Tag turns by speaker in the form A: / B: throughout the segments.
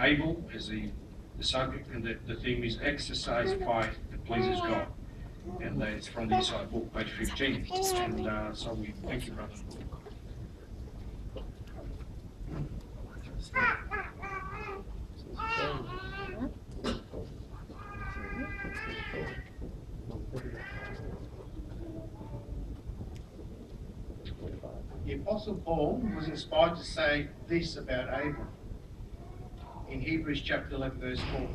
A: Abel as the subject, and the theme is exercise faith that pleases God. And it's from the Inside Book, page 15. And so we thank you, brother.
B: The Apostle Paul was inspired to say this about Abel. In Hebrews chapter 11 verse 4,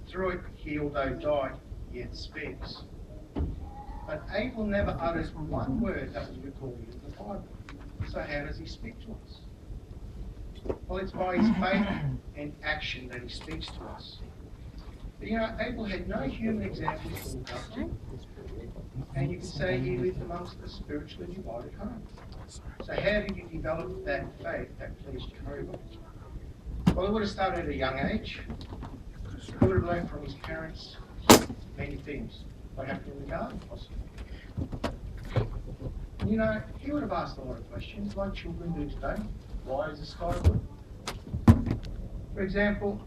B: through it he, although died, yet speaks. But Abel never utters one word that was recorded in the Bible. So how does he speak to us? Well, it's by his faith and action that he speaks to us. But you know, Abel had no human examples to look up to. And you could say he lived amongst a spiritually divided home. So how did he develop that faith that pleased Jehovah? Well, it would have started at a young age. He would have learned from his parents many things. What happened in the garden, possibly. You know, he would have asked a lot of questions, like children do today. Why is the sky blue? For example,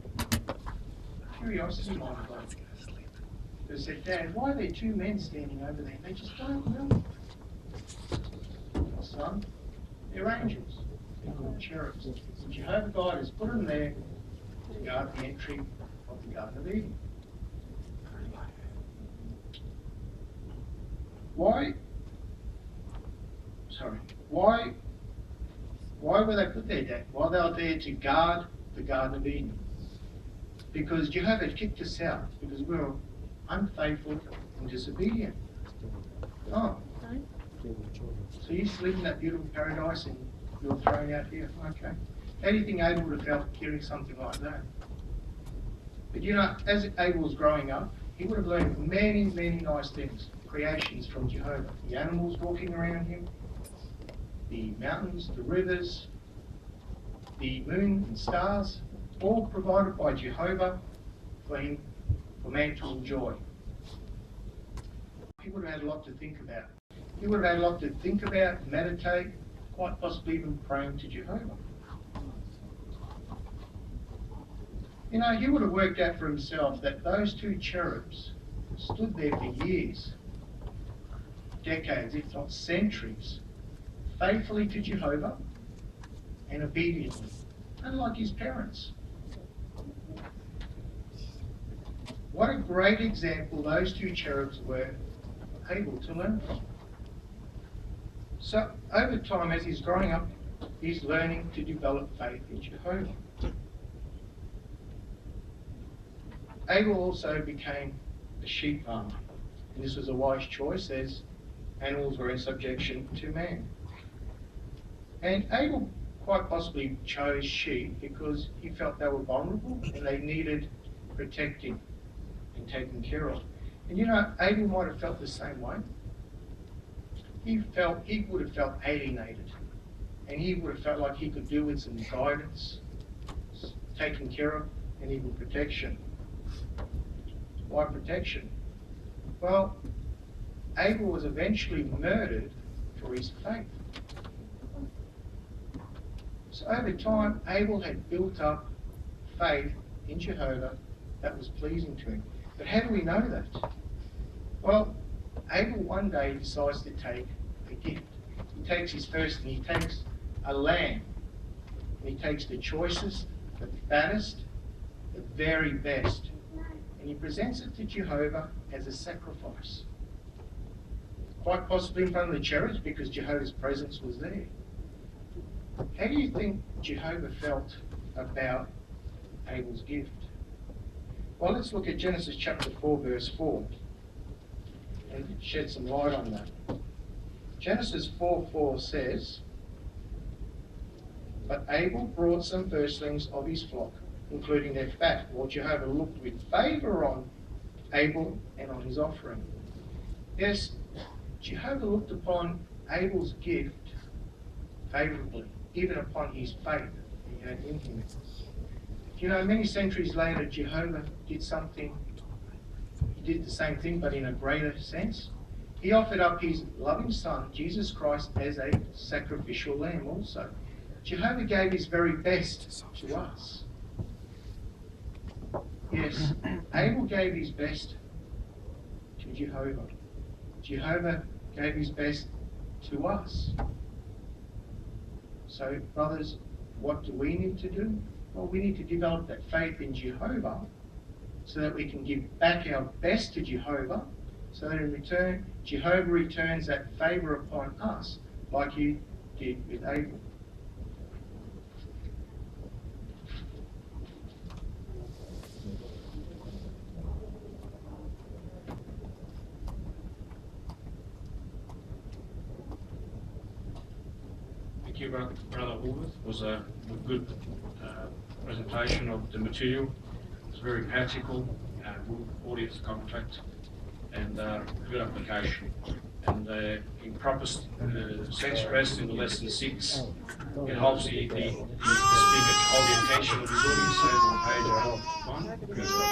B: curiosity might have gone. They said, Dad, why are there two men standing over there? They just don't know. Son, they're angels. They're called cherubs. And Jehovah God has put them there to guard the entry of the Garden of Eden. Why were they put there, Dad? Why they were there to guard the Garden of Eden? Because Jehovah kicked us out because we were unfaithful and disobedient. Oh. So you used to live in that beautiful paradise and you were thrown out here? Okay. How do you think Abel would have felt hearing something like that? But you know, as Abel was growing up, he would have learned many, many nice things, creations from Jehovah. The animals walking around him, the mountains, the rivers, the moon and stars, all provided by Jehovah for him, for man to enjoy. He would have had a lot to think about. He would have had a lot to think about, meditate, quite possibly even praying to Jehovah. You know, he would have worked out for himself that those two cherubs stood there for years, decades, if not centuries, faithfully to Jehovah and obediently, unlike his parents. What a great example those two cherubs were able to learn from. So over time, as he's growing up, he's learning to develop faith in Jehovah. Abel also became a sheep farmer. And this was a wise choice as animals were in subjection to man. And Abel quite possibly chose sheep because he felt they were vulnerable and they needed protecting and taken care of. And you know, Abel might have felt the same way. He would have felt alienated, and he would have felt like he could do with some guidance, taken care of, and even protection. Why protection? Well, Abel was eventually murdered for his faith. So over time, Abel had built up faith in Jehovah that was pleasing to him. But how do we know that? Well, Abel one day decides to take a gift. He takes his first, and he takes a lamb. And he takes the choicest, the fattest, the very best. And he presents it to Jehovah as a sacrifice. Quite possibly in front of the cherubs because Jehovah's presence was there. How do you think Jehovah felt about Abel's gift? Well, let's look at Genesis chapter 4, verse 4, and shed some light on that. Genesis 4:4 says, "But Abel brought some firstlings of his flock, including their fat, while Jehovah looked with favour on Abel and on his offering." Yes, Jehovah looked upon Abel's gift favourably, even upon his faith he had in him. You know, many centuries later, Jehovah did something. He did the same thing, but in a greater sense. He offered up his loving Son, Jesus Christ, as a sacrificial lamb also. Jehovah gave his very best to us. Yes, Abel gave his best to Jehovah. Jehovah gave his best to us. So, brothers, what do we need to do? Well, we need to develop that faith in Jehovah so that we can give back our best to Jehovah, so that in return, Jehovah returns that favour upon us like he did with Abel.
A: Thank you, Brother Hovarth. It was a good presentation of the material. It was very practical, good audience contact, and good application. And in proper sense rest in lesson 6, it helps the speaker to hold the attention of his audience on page 1.